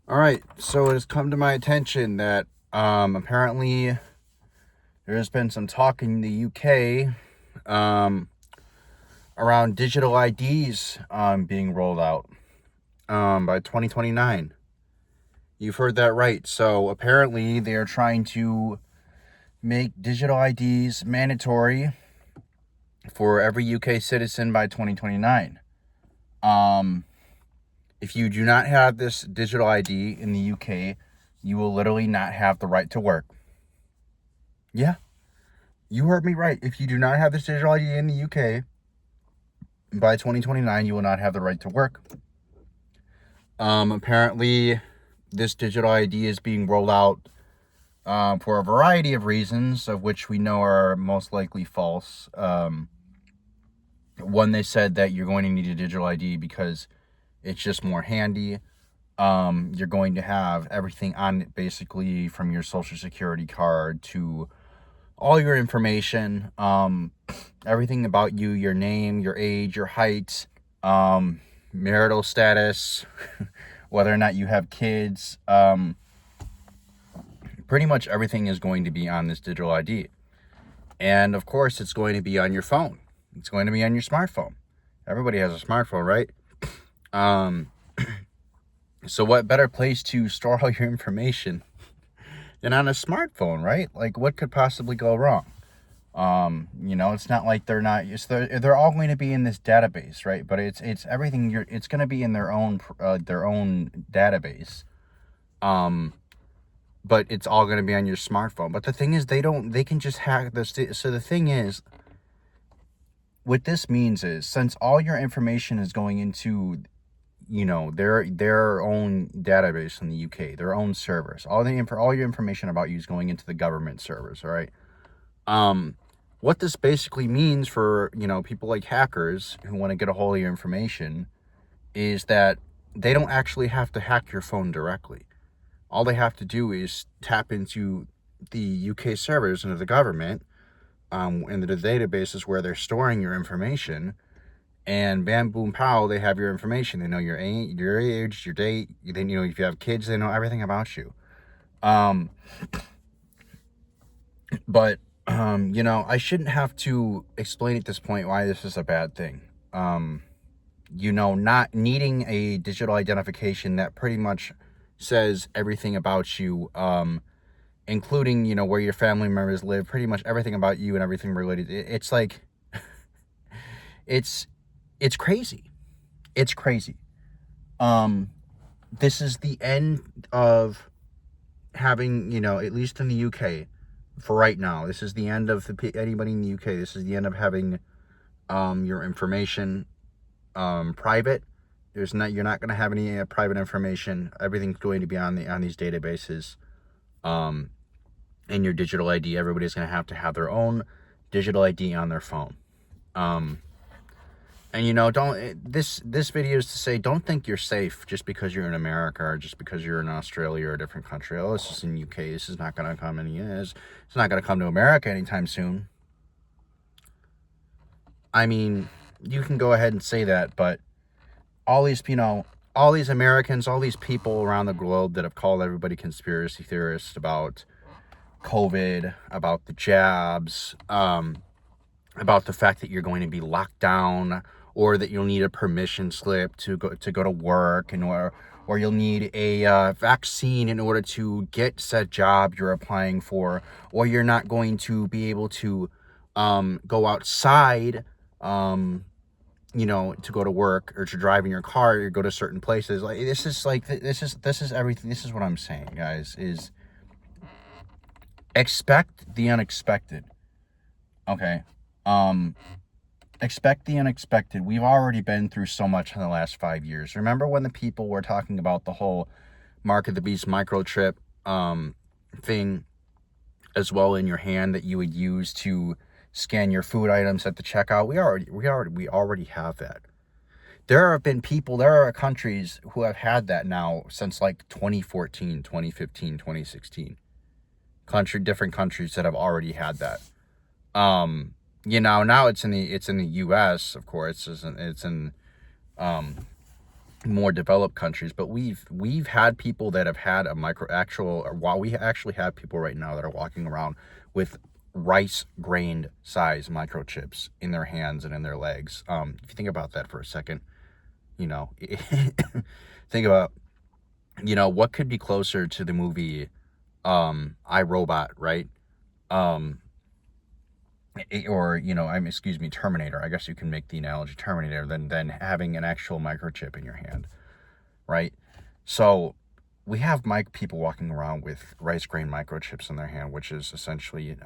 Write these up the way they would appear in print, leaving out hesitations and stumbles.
All right, so it has come to my attention that apparently there has been some talk in the UK um, around digital IDs being rolled out by 2029. You've heard that right. So apparently they are trying to make digital IDs mandatory for every UK citizen by 2029. Um, if you do not have this digital ID in the UK, you will literally not have the right to work. Yeah, you heard me right. If you do not have this digital ID in the UK, by 2029, you will not have the right to work. Apparently, this digital ID is being rolled out for a variety of reasons, of which we know are most likely false. One, they said that you're going to need a digital ID because it's just more handy. You're going to have everything on it, basically from your social security card to all your information, everything about you, your name, your age, your height, marital status, whether or not you have kids. Pretty much everything is going to be on this digital ID. And of course, it's going to be on your phone. It's going to be on your smartphone. Everybody has a smartphone, right? So what better place to store all your information than on a smartphone, right? Like, what could possibly go wrong? It's not like they're all going to be in this database, right? But it's everything it's going to be in their own database. But it's all going to be on your smartphone. But the thing is, they can just hack this. So the thing is, what this means is, since all your information is going into, their own database in the UK, their own servers, all your information about you is going into the government servers, all right? What this basically means for, people like hackers who want to get a hold of your information is that they don't actually have to hack your phone directly. All they have to do is tap into the UK servers into the government, into the databases where they're storing your information, and bam, boom, pow, they have your information. They know your age, your date. They know if you have kids, they know everything about you. But I shouldn't have to explain at this point why this is a bad thing. Not needing a digital identification that pretty much says everything about you, including, where your family members live, pretty much everything about you and everything related. It's like, it's crazy. It's crazy. This is the end of having, at least in the UK, for right now, this is the end of anybody in the UK. This is the end of having your information private. You're not going to have any private information. Everything's going to be on these databases. And your digital ID. Everybody's going to have their own digital ID on their phone. This video is to say, don't think you're safe just because you're in America or just because you're in Australia or a different country. Oh, this is in UK. This is not going to come it's not going to come to America anytime soon. I mean, you can go ahead and say that, but all these Americans, all these people around the globe that have called everybody conspiracy theorists about COVID, about the jabs, about the fact that you're going to be locked down, or that you'll need a permission slip to go to work, or you'll need a vaccine in order to get said job you're applying for, or you're not going to be able to go outside, to go to work or to drive in your car or go to certain places. Like, this is everything. This is what I'm saying, guys, is expect the unexpected. Okay. Expect the unexpected. We've already been through so much in the last 5 years. Remember when the people were talking about the whole Mark of the Beast microchip thing as well in your hand that you would use to scan your food items at the checkout? We already have that. There are countries who have had that now since like 2014, 2015, 2016. Different countries that have already had that. Now it's in the US, of course. It's in more developed countries, but we've had people that have had a while we actually have people right now that are walking around with rice grained size microchips in their hands and in their legs. If you think about that for a second, you know, think about, what could be closer to the movie I, Robot, right? Um or excuse me, Terminator. I guess you can make the analogy Terminator than having an actual microchip in your hand, right? So we have people walking around with rice grain microchips in their hand, which is essentially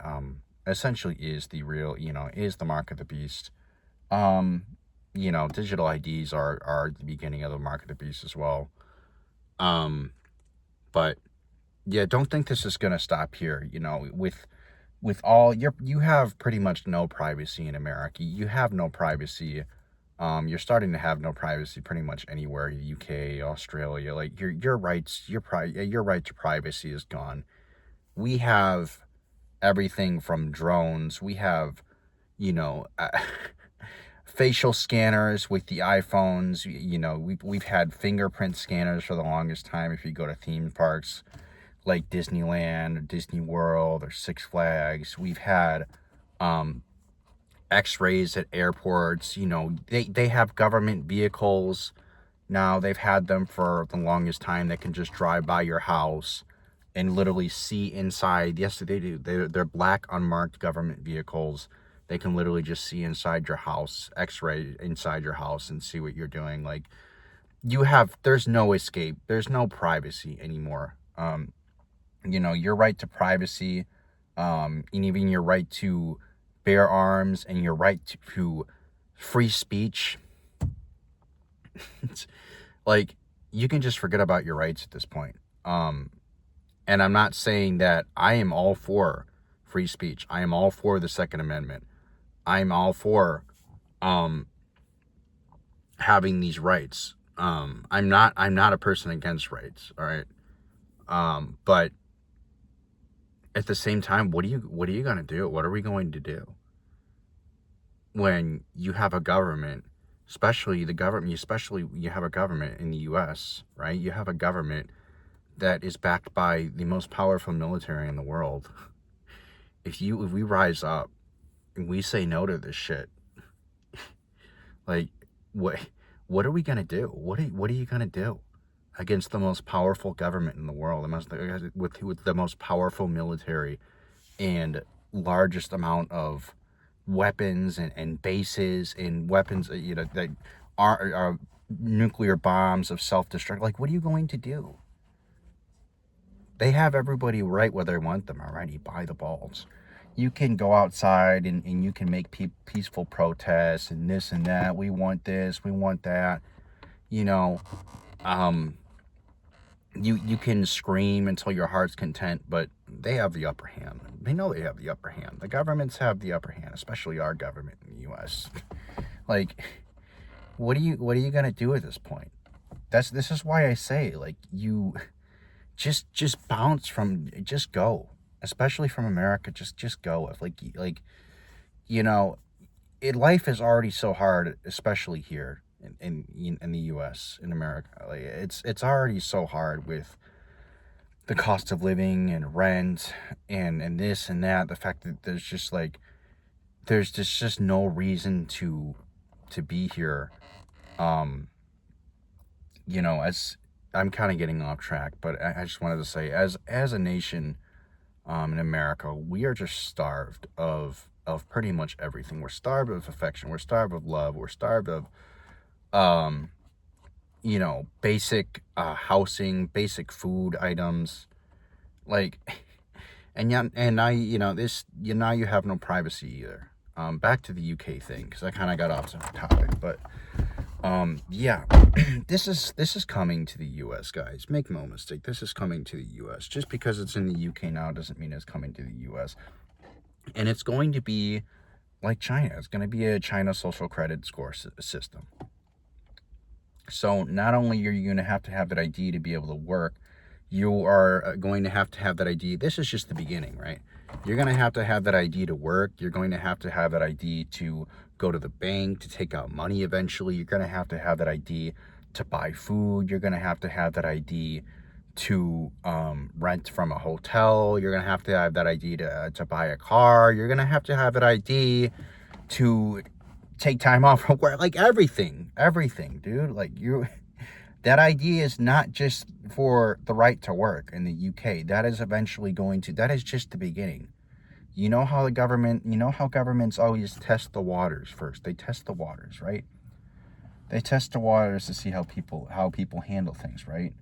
is the real, is the mark of the beast. Digital IDs are the beginning of the mark of the beast as well. But yeah, don't think this is gonna stop here. With all you have pretty much no privacy in America. You have no privacy. You're starting to have no privacy pretty much anywhere. UK, Australia, like your rights, your right to privacy is gone. We have everything from drones. We have, you know, facial scanners with the iPhones. We've had fingerprint scanners for the longest time. If you go to theme parks like Disneyland or Disney World or Six Flags, we've had x-rays at airports. They have government vehicles now. They've had them for the longest time that can just drive by your house and literally see inside. Yes, they do. They're black unmarked government vehicles. They can literally just see inside your house, x-ray inside your house and see what you're doing. Like, there's no escape. There's no privacy anymore. Your right to privacy, and even your right to bear arms and your right to free speech. It's like, you can just forget about your rights at this point. And I'm not saying that I am all for free speech. I am all for the Second Amendment. I'm all for having these rights. I'm not a person against rights, all right? But at the same time, what are you going to do? What are we going to do when you have a government, especially you have a government in the US, right? You have a government that is backed by the most powerful military in the world. If we rise up and we say no to this shit, like, what are we going to do? What are you going to do against the most powerful government in the world, with the most powerful military and largest amount of weapons and bases and weapons, that are nuclear bombs of self-destruct? Like, what are you going to do? They have everybody right where they want them already by the balls. You can go outside and you can make peaceful protests and this and that. We want this, we want that. You can scream until your heart's content, but they have the upper hand. They know they have the upper hand. The governments have the upper hand, especially our government in the U.S. Like, what are you gonna do at this point? This is why I say, like, you just bounce just go, especially from America. Just go. If life is already so hard, especially here in the U.S., in America. Like, it's already so hard with the cost of living and rent and this and that. The fact that there's just no reason to be here. As I'm kind of getting off track, but I just wanted to say, as a nation, in America, we are just starved of pretty much everything. We're starved of affection. We're starved of love. We're starved of basic housing, basic food items, like, and now now you have no privacy either. Back to the UK thing, because I kind of got off the topic, but yeah, this is coming to the US, guys. Make no mistake, this is coming to the US. Just because it's in the UK now doesn't mean it's coming to the US. And it's going to be like China. It's going to be a China social credit score system. So not only are you going to have that ID to be able to work, you are going to have that ID. This is just the beginning, right? You're going to have that ID to work. You're going to have that ID to go to the bank, to take out money eventually. You're going to have that ID to buy food. You're going to have that ID to rent from a hotel. You're going to have that ID to buy a car. You're going to have that ID to take time off from work. Like everything, dude. Like that ID is not just for the right to work in the UK. That is eventually that is just the beginning. You know how governments always test the waters first. They test the waters, right? They test the waters to see how people handle things, right?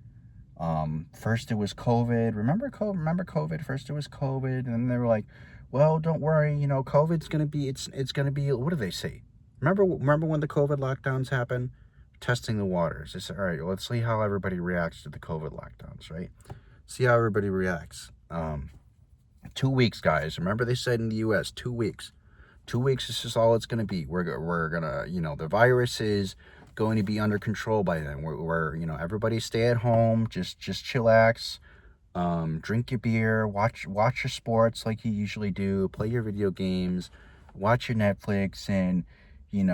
First it was COVID. Remember COVID? First it was COVID, and then they were like, "Well, don't worry, COVID's gonna be it's gonna be." What do they say? Remember when the COVID lockdowns happened? Testing the waters. They said, "All right, let's see how everybody reacts to the COVID lockdowns, right? See how everybody reacts." 2 weeks, guys. Remember they said in the U.S. 2 weeks. 2 weeks is just all it's gonna be. We're gonna the virus is going to be under control by then. We're everybody stay at home, just chillax, drink your beer, watch your sports like you usually do, play your video games, watch your Netflix, and in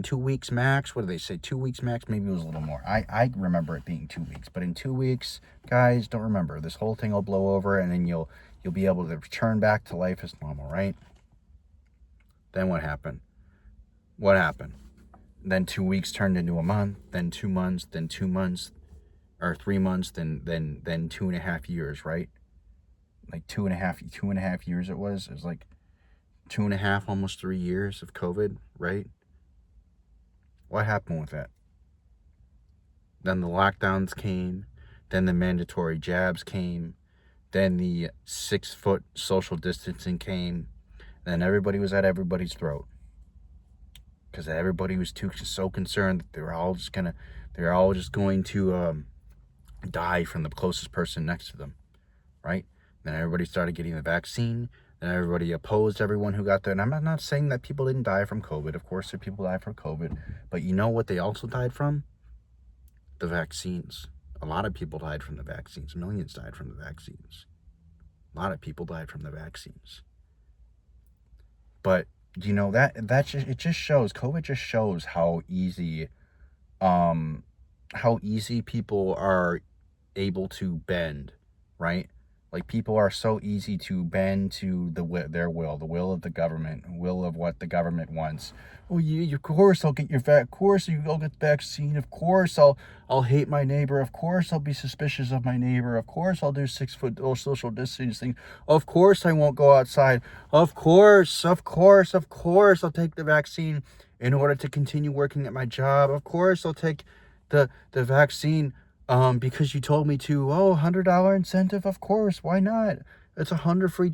2 weeks max. What do they say? 2 weeks max? Maybe it was a little more. I remember it being 2 weeks, but in 2 weeks, guys, don't remember. This whole thing will blow over, and then you'll be able to return back to life as normal, right? Then what happened? Then 2 weeks turned into a month, then 2 months, then 2 months, or 3 months, then 2.5 years, right? Like two and a half years it was. It was like 2.5, almost 3 years of COVID, right? What happened with that? Then the lockdowns came, then the mandatory jabs came, then the 6-foot social distancing came, then everybody was at everybody's throat. Because everybody was so concerned that they were all just going to die from the closest person next to them, right? Then everybody started getting the vaccine. Then everybody opposed everyone who got there. And I'm not saying that people didn't die from COVID. Of course, people died from COVID. But you know what they also died from? The vaccines. A lot of people died from the vaccines. Millions died from the vaccines. A lot of people died from the vaccines. But it just shows, COVID just shows how easy people are able to bend, right? Like people are so easy to bend to their will, the will of the government, will of what the government wants. Oh yeah, of course I'll get of course I'll get the vaccine. Of course I'll hate my neighbor. Of course I'll be suspicious of my neighbor. Of course I'll do 6-foot social distancing. Of course I won't go outside. Of course I'll take the vaccine in order to continue working at my job. Of course I'll take the vaccine because you told me to. Oh, $100 incentive, of course. Why not? It's $100 free,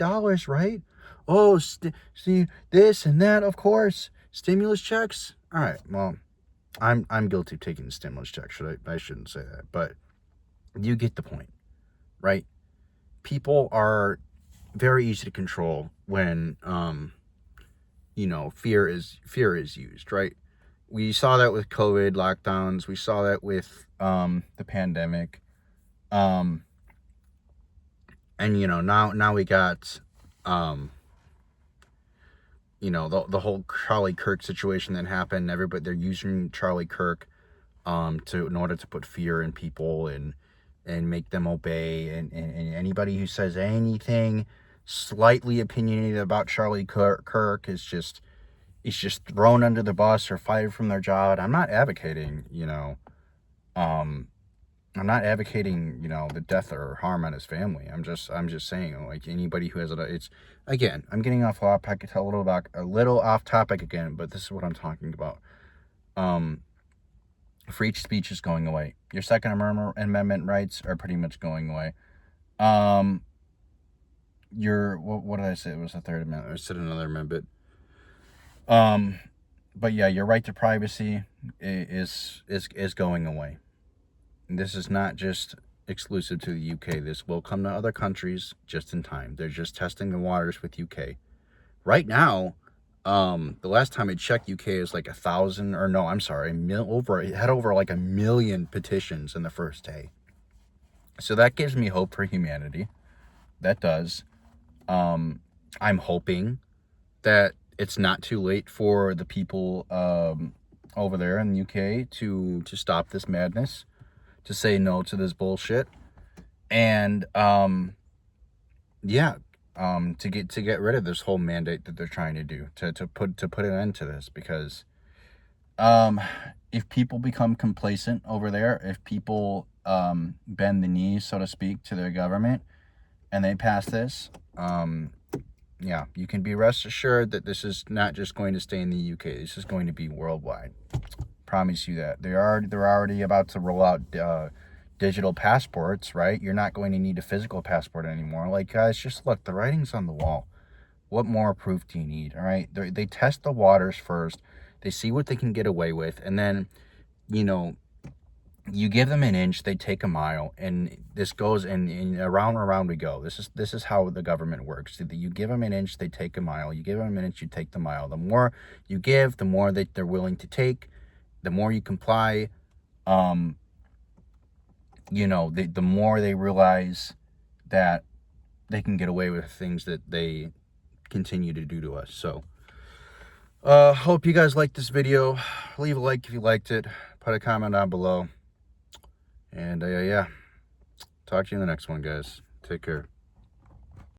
right? Oh, see this and that, of course. Stimulus checks. All right. Well, I'm guilty of taking the stimulus check. I shouldn't say that, but you get the point, right? People are very easy to control when fear is used, right? We saw that with COVID lockdowns. We saw that with the pandemic. And now we got the whole Charlie Kirk situation that happened. Everybody, they're using Charlie Kirk in order to put fear in people and make them obey, and anybody who says anything slightly opinionated about Charlie Kirk is just thrown under the bus or fired from their job. I'm not advocating, the death or harm on his family. I'm just saying, like, anybody who has it's, again, I'm getting off topic, a little off topic again, but this is what I'm talking about. Free speech is going away. Your Second Amendment rights are pretty much going away. What did I say? It was the Third Amendment. I said another amendment. But yeah, your right to privacy is going away. And this is not just exclusive to the UK. This will come to other countries just in time. They're just testing the waters with UK. Right now, the last time I checked, UK is like 1,000, or no, I'm sorry, it had over like 1 million petitions in the first day. So that gives me hope for humanity. That does. I'm hoping that it's not too late for the people over there in the UK to stop this madness, to say no to this bullshit, and yeah, to get rid of this whole mandate that they're trying to do, to put an end to this, because if people become complacent over there, if people bend the knees, so to speak, to their government, and they pass this, yeah, you can be rest assured that this is not just going to stay in the UK. This is going to be worldwide. Promise you that. They're already about to roll out digital passports, right? You're not going to need a physical passport anymore. Like, guys, just look, the writing's on the wall. What more proof do you need? All right, they test the waters first. They see what they can get away with, and then, you know, you give them an inch, they take a mile, and this goes and around and around we go. This is how the government works. You give them an inch, they take a mile. You give them an inch, you take the mile. The more you give, the more they're willing to take. The more you comply, you know, the more they realize that they can get away with things that they continue to do to us. So hope you guys liked this video. Leave a like if you liked it. Put a comment down below. And yeah, talk to you in the next one, guys. Take care.